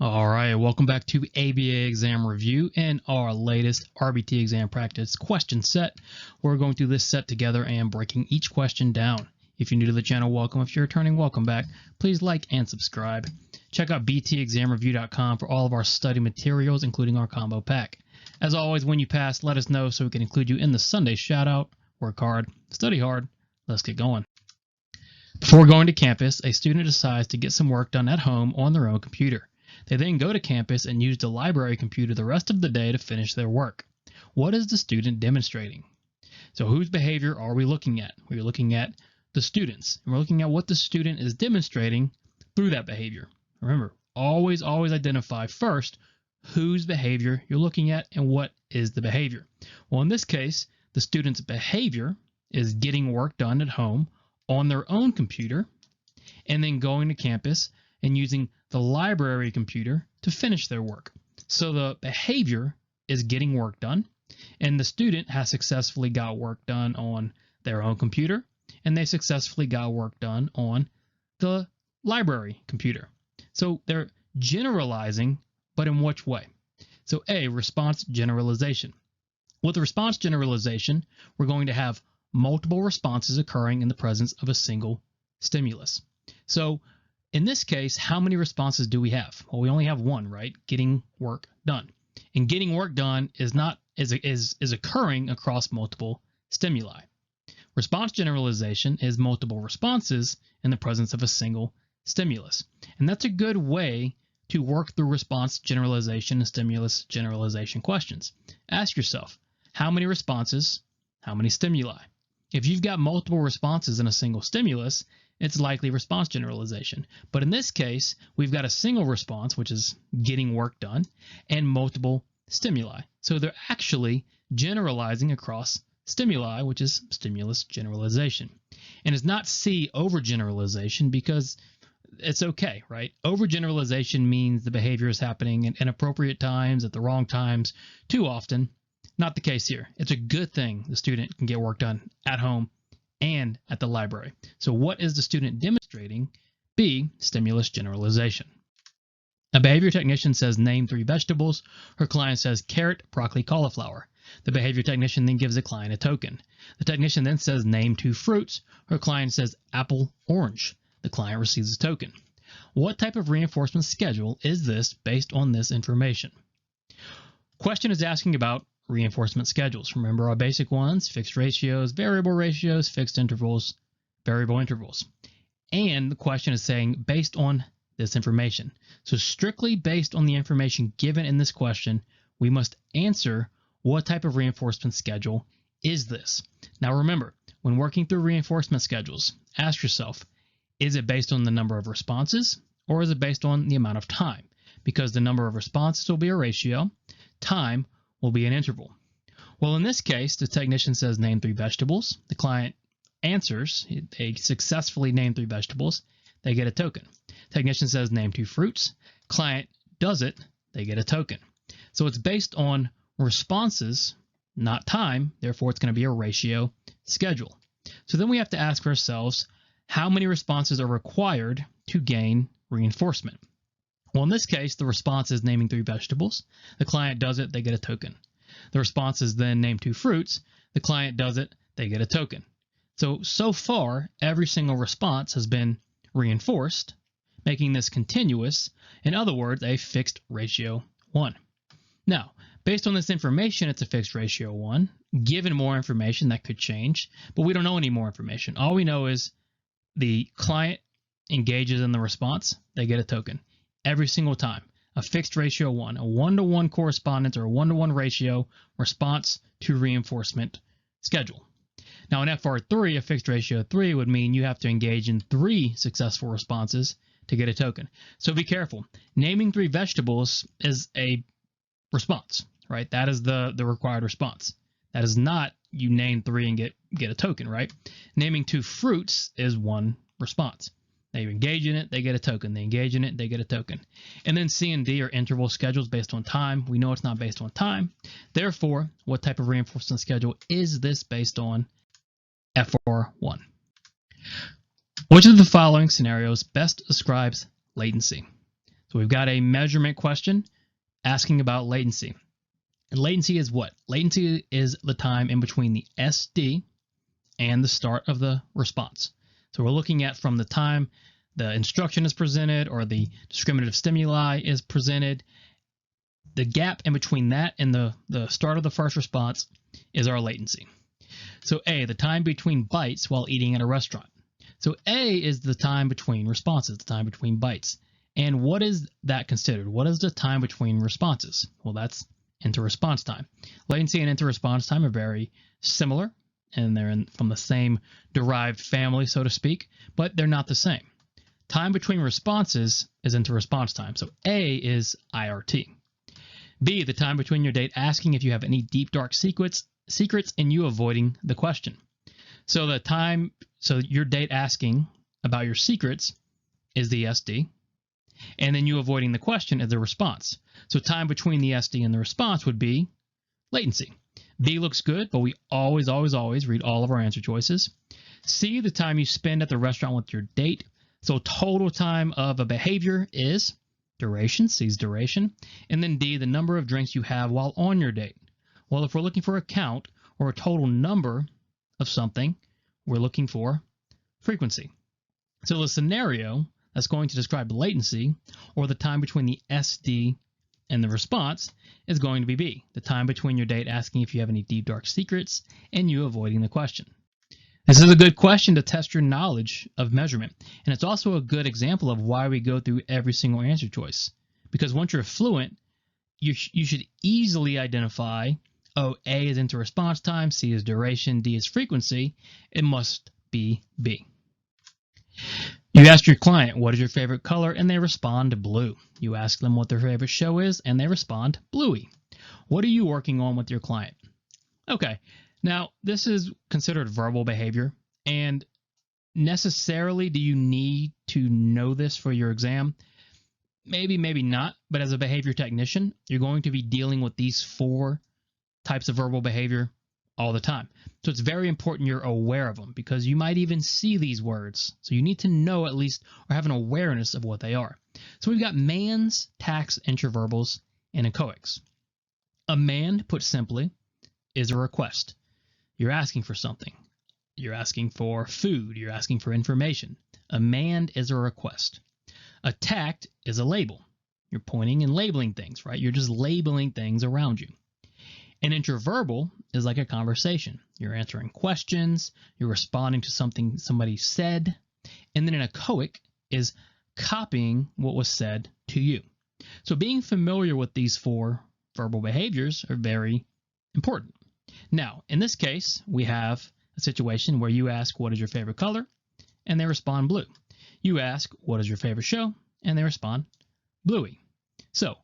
All right, welcome back to ABA exam review and our latest RBT exam practice question set. We're going through this set together and breaking each question down. If you're new to the channel, welcome. If you're returning, welcome back. Please like and subscribe. Check out btexamreview.com for all of our study materials, including our combo pack. As always, when you pass, let us know so we can include you in the Sunday shout out. Work hard, study hard. Let's get going. Before going to campus, a student decides to get some work done at home on their own computer. They then go to campus and use the library computer the rest of the day to finish their work. What is the student demonstrating? So whose behavior are we looking at? We're looking at the students, and we're looking at what the student is demonstrating through that behavior. Remember, always identify first whose behavior you're looking at and what is the behavior. Well, in this case, the student's behavior is getting work done at home on their own computer and then going to campus and using the library computer to finish their work. So the behavior is getting work done, and the student has successfully got work done on their own computer, and they successfully got work done on the library computer. So they're generalizing, but in which way? So A, response generalization. With response generalization, we're going to have multiple responses occurring in the presence of a single stimulus. So in this case, how many responses do we have? Well, we only have one, right? Getting work done. And getting work done is occurring across multiple stimuli. Response generalization is multiple responses in the presence of a single stimulus. And that's a good way to work through response generalization and stimulus generalization questions. Ask yourself, how many responses, how many stimuli? If you've got multiple responses in a single stimulus, it's likely response generalization. But in this case, we've got a single response, which is getting work done, and multiple stimuli. So they're actually generalizing across stimuli, which is stimulus generalization. And it's not C, overgeneralization, because it's okay, right? Overgeneralization means the behavior is happening in inappropriate times, at the wrong times, too often. Not the case here. It's a good thing the student can get work done at home and at the library. So what is the student demonstrating? B, stimulus generalization. A behavior technician says name 3 vegetables. Her client says carrot, broccoli, cauliflower. The behavior technician then gives the client a token. The technician then says name 2 fruits. Her client says apple, orange. The client receives a token. What type of reinforcement schedule is this based on this information? Question is asking about reinforcement schedules. Remember our basic ones: fixed ratios, fixed intervals, variable intervals. And the question is saying based on this information. So strictly based on the information given in this question, we must answer what type of reinforcement schedule is this. Now remember, when working through reinforcement schedules, ask yourself, is it based on the number of responses or is it based on the amount of time? Because the number of responses will be a ratio, time will be an interval. Well, in this case, the technician says name 3 vegetables. The client answers, they successfully name 3 vegetables, they get a token. Technician says name 2 fruits. Client does it, they get a token. So it's based on responses, not time, therefore it's going to be a ratio schedule. So then we have to ask ourselves, how many responses are required to gain reinforcement? Well, in this case, the response is naming 3 vegetables. The client does it, they get a token. The response is then name 2 fruits. The client does it, they get a token. So far, every single response has been reinforced, making this continuous. In other words, a fixed ratio 1. Now, based on this information, it's a fixed ratio 1. Given more information, that could change, but we don't know any more information. All we know is the client engages in the response, they get a token. Every single time, a fixed ratio 1, a 1-to-1 correspondence or a 1-to-1 ratio response to reinforcement schedule. Now in FR3, a fixed ratio 3 would mean you have to engage in 3 successful responses to get a token. So be careful. Naming 3 vegetables is a response, right? That is the required response. That is not you name 3 and get a token, right? Naming 2 fruits is 1 response. They engage in it, they get a token. They engage in it, they get a token. And then C and D are interval schedules based on time. We know it's not based on time. Therefore, what type of reinforcement schedule is this based on? FR1. Which of the following scenarios best describes latency? So we've got a measurement question asking about latency. And latency is what? Latency is the time in between the SD and the start of the response. So we're looking at from the time the instruction is presented or the discriminative stimuli is presented. The gap in between that and the start of the first response is our latency. So A, the time between bites while eating at a restaurant. So A is the time between responses, the time between bites. And what is that considered? What is the time between responses? Well, that's inter-response time. Latency and inter-response time are very similar, and they're from the same derived family, so to speak, but they're not the same. Time between responses is inter-response time. So A is IRT. B, the time between your date asking if you have any deep, dark secrets and you avoiding the question. So your date asking about your secrets is the SD, and then you avoiding the question is the response. So time between the SD and the response would be latency. B looks good, but we always read all of our answer choices. C, the time you spend at the restaurant with your date. So total time of a behavior is duration, C's duration. And then D, the number of drinks you have while on your date. Well, if we're looking for a count or a total number of something, we're looking for frequency. So the scenario that's going to describe latency, or the time between the SD and the response, is going to be B, the time between your date asking if you have any deep, dark secrets and you avoiding the question. This is a good question to test your knowledge of measurement, and it's also a good example of why we go through every single answer choice. Because once you're fluent, you should easily identify, oh, A is inter-response time, C is duration, D is frequency. It must be B. You ask your client, what is your favorite color? And they respond blue. You ask them what their favorite show is, and they respond bluey. What are you working on with your client? Okay, now this is considered verbal behavior, and necessarily do you need to know this for your exam? Maybe, maybe not, but as a behavior technician, you're going to be dealing with these 4 types of verbal behavior all the time. So it's very important you're aware of them, because you might even see these words. So you need to know at least, or have an awareness of what they are. So we've got mands, tacts, interverbals, and echoics. A mand, put simply, is a request. You're asking for something. You're asking for food. You're asking for information. A mand is a request. A tact is a label. You're pointing and labeling things, right? You're just labeling things around you. An interverbal is like a conversation. You're answering questions, you're responding to something somebody said, and then an echoic is copying what was said to you. So being familiar with these 4 verbal behaviors are very important. Now, in this case, we have a situation where you ask, what is your favorite color? And they respond blue. You ask, what is your favorite show? And they respond bluey. So,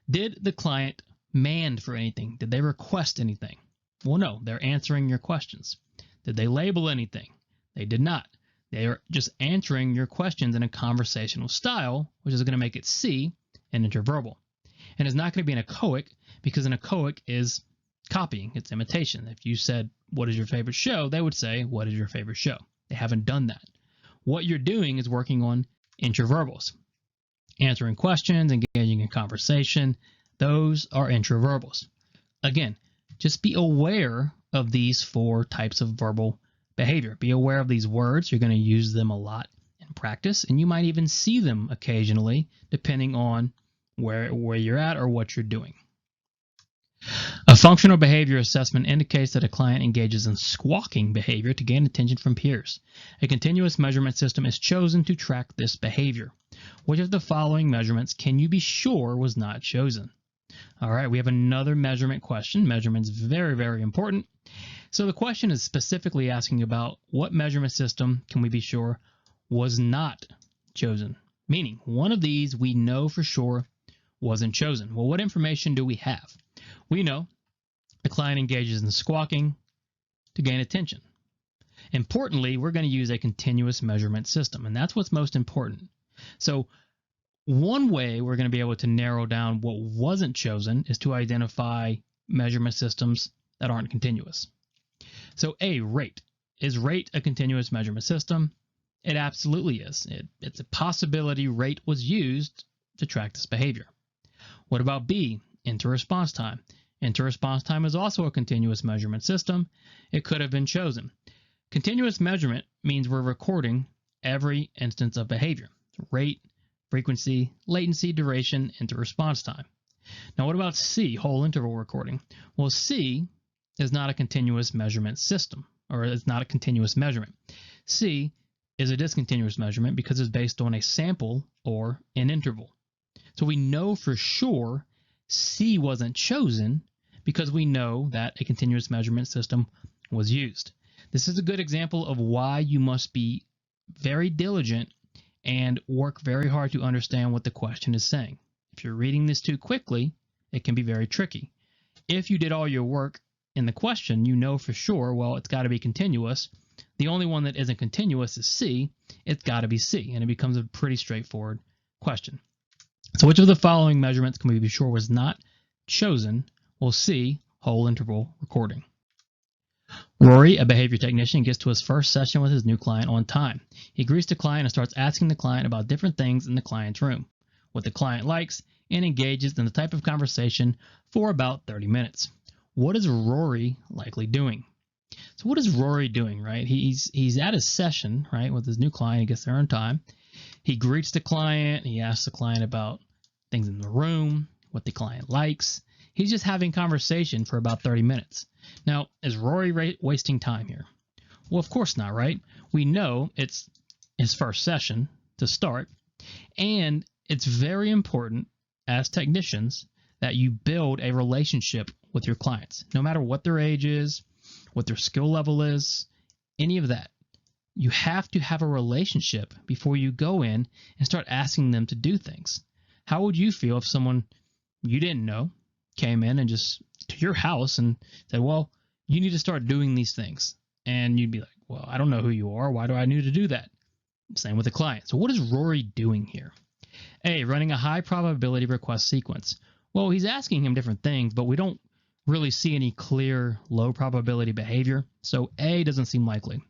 did the client mand for anything? Did they request anything? Well, no, they're answering your questions. Did they label anything? They did not. They are just answering your questions in a conversational style, which is going to make it C, an interverbal. And it's not going to be an echoic, because an echoic is copying, it's imitation. If you said, what is your favorite show? They would say, what is your favorite show? They haven't done that. What you're doing is working on interverbals. Answering questions, engaging in conversation, those are intraverbals. Again, just be aware of these 4 types of verbal behavior. Be aware of these words. You're going to use them a lot in practice, and you might even see them occasionally depending on where you're at or what you're doing. A functional behavior assessment indicates that a client engages in squawking behavior to gain attention from peers. A continuous measurement system is chosen to track this behavior. Which of the following measurements can you be sure was not chosen? All right, we have another measurement question. Measurement's very, very important. So the question is specifically asking about what measurement system can we be sure was not chosen? Meaning, one of these we know for sure wasn't chosen. Well, what information do we have? We know the client engages in squawking to gain attention. Importantly, we're going to use a continuous measurement system, and that's what's most important. So one way we're going to be able to narrow down what wasn't chosen is to identify measurement systems that aren't continuous. So A, rate. Is rate a continuous measurement system? It absolutely is. It's a possibility rate was used to track this behavior. What about B, inter-response time? Inter-response time is also a continuous measurement system. It could have been chosen. Continuous measurement means we're recording every instance of behavior: rate, frequency, latency, duration, inter-response time. Now, what about C, whole interval recording? Well, C is not a continuous measurement system, or it's not a continuous measurement. C is a discontinuous measurement because it's based on a sample or an interval. So we know for sure C wasn't chosen because we know that a continuous measurement system was used. This is a good example of why you must be very diligent and work very hard to understand what the question is saying. If you're reading this too quickly, it can be very tricky. If you did all your work in the question, you know for sure, well, it's got to be continuous. The only one that isn't continuous is C. It's got to be C, and it becomes a pretty straightforward question. So which of the following measurements can we be sure was not chosen? Well, C, whole interval recording. Rory, a behavior technician, gets to his first session with his new client on time. He greets the client and starts asking the client about different things in the client's room, what the client likes, and engages in the type of conversation for about 30 minutes. What is Rory likely doing? So what is Rory doing, right? He's at his session, right, with his new client. He gets there on time. He greets the client. He asks the client about things in the room, what the client likes. He's just having conversation for about 30 minutes. Now, is Rory wasting time here? Well, of course not, right? We know it's his first session to start, and it's very important as technicians that you build a relationship with your clients, no matter what their age is, what their skill level is, any of that. You have to have a relationship before you go in and start asking them to do things. How would you feel if someone you didn't know came in and just to your house and said, well, you need to start doing these things? And you'd be like, well, I don't know who you are. Why do I need to do that? Same with the client. So what is Rory doing here? A, running a high probability request sequence. Well, he's asking him different things, but we don't really see any clear low probability behavior. So A doesn't seem likely.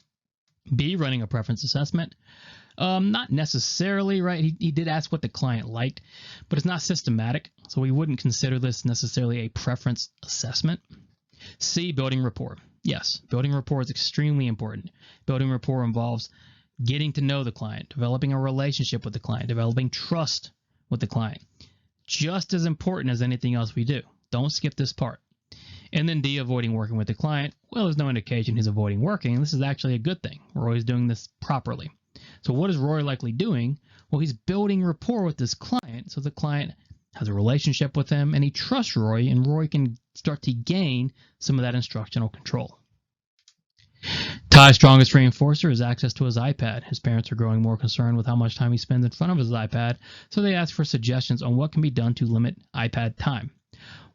B, running a preference assessment. Not necessarily, right? He did ask what the client liked, but it's not systematic, so we wouldn't consider this necessarily a preference assessment. C, building rapport. Yes, building rapport is extremely important. Building rapport involves getting to know the client, developing a relationship with the client, developing trust with the client. Just as important as anything else we do. Don't skip this part. And then D, avoiding working with the client. Well, there's no indication he's avoiding working. This is actually a good thing. Roy's doing this properly. So what is Roy likely doing? Well, he's building rapport with this client, so the client has a relationship with him, and he trusts Roy, and Roy can start to gain some of that instructional control. Ty's strongest reinforcer is access to his iPad. His parents are growing more concerned with how much time he spends in front of his iPad, so they ask for suggestions on what can be done to limit iPad time.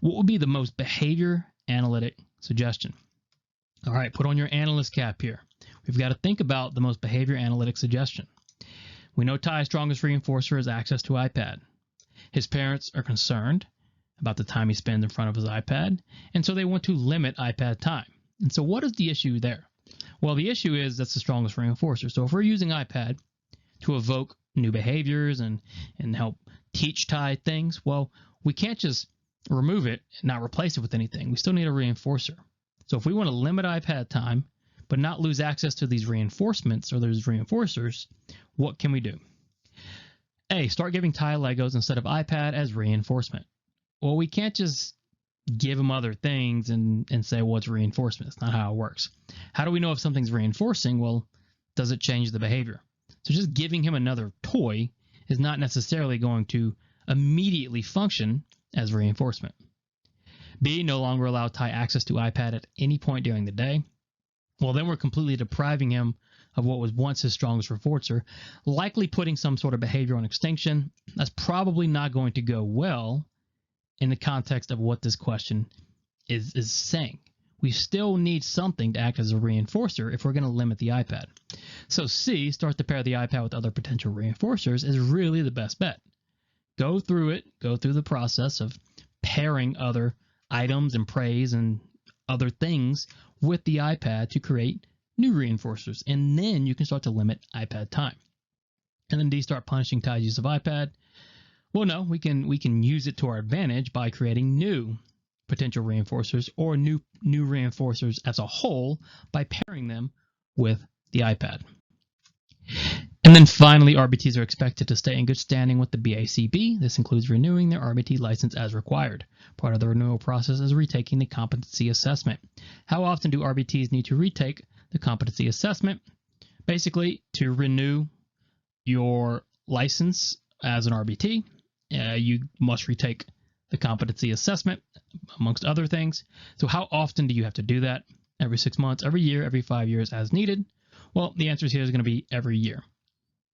What would be the most behavior analytic suggestion? All right, put on your analyst cap here. We've got to think about the most behavior analytic suggestion. We know Ty's strongest reinforcer is access to iPad. His parents are concerned about the time he spends in front of his iPad, and so they want to limit iPad time. And so what is the issue there? Well, the issue is that's the strongest reinforcer. So if we're using iPad to evoke new behaviors and help teach Ty things, well, we can't just remove it and not replace it with anything. We still need a reinforcer. So if we want to limit iPad time, but not lose access to these reinforcements or those reinforcers, what can we do? A, start giving Ty Legos instead of iPad as reinforcement. Well, we can't just give him other things and say, well, it's reinforcement. It's not how it works. How do we know if something's reinforcing? Well, does it change the behavior? So just giving him another toy is not necessarily going to immediately function as reinforcement. B, no longer allow Ty access to iPad at any point during the day. Well, then we're completely depriving him of what was once his strongest reinforcer, likely putting some sort of behavior on extinction. That's probably not going to go well in the context of what this question is saying. We still need something to act as a reinforcer if we're going to limit the iPad. So C, start to pair the iPad with other potential reinforcers, is really the best bet. Go through it, go through the process of pairing other items and praise and other things with the iPad to create new reinforcers, and then you can start to limit iPad time. And then D, start punishing Ty's use of iPad. Well, no, we can use it to our advantage by creating new potential reinforcers or new reinforcers as a whole by pairing them with the iPad. And then finally, RBTs are expected to stay in good standing with the BCABA. This includes renewing their RBT license as required. Part of the renewal process is retaking the competency assessment. How often do RBTs need to retake the competency assessment? Basically, to renew your license as an RBT, you must retake the competency assessment, amongst other things. So how often do you have to do that? Every 6 months, every year, every 5 years as needed? Well, the answer here is going to be every year.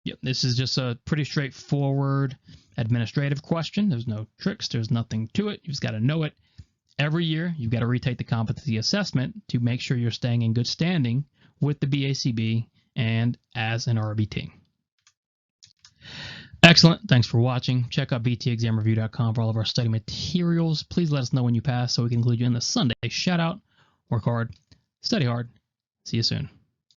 Yep, this is just a pretty straightforward administrative question. There's no tricks. There's nothing to it. You just got to know it. Every year, you've got to retake the competency assessment to make sure you're staying in good standing with the BCABA and as an RBT. Excellent. Thanks for watching. Check out btexamreview.com for all of our study materials. Please let us know when you pass so we can include you in the Sunday shout out. Work hard, study hard. See you soon.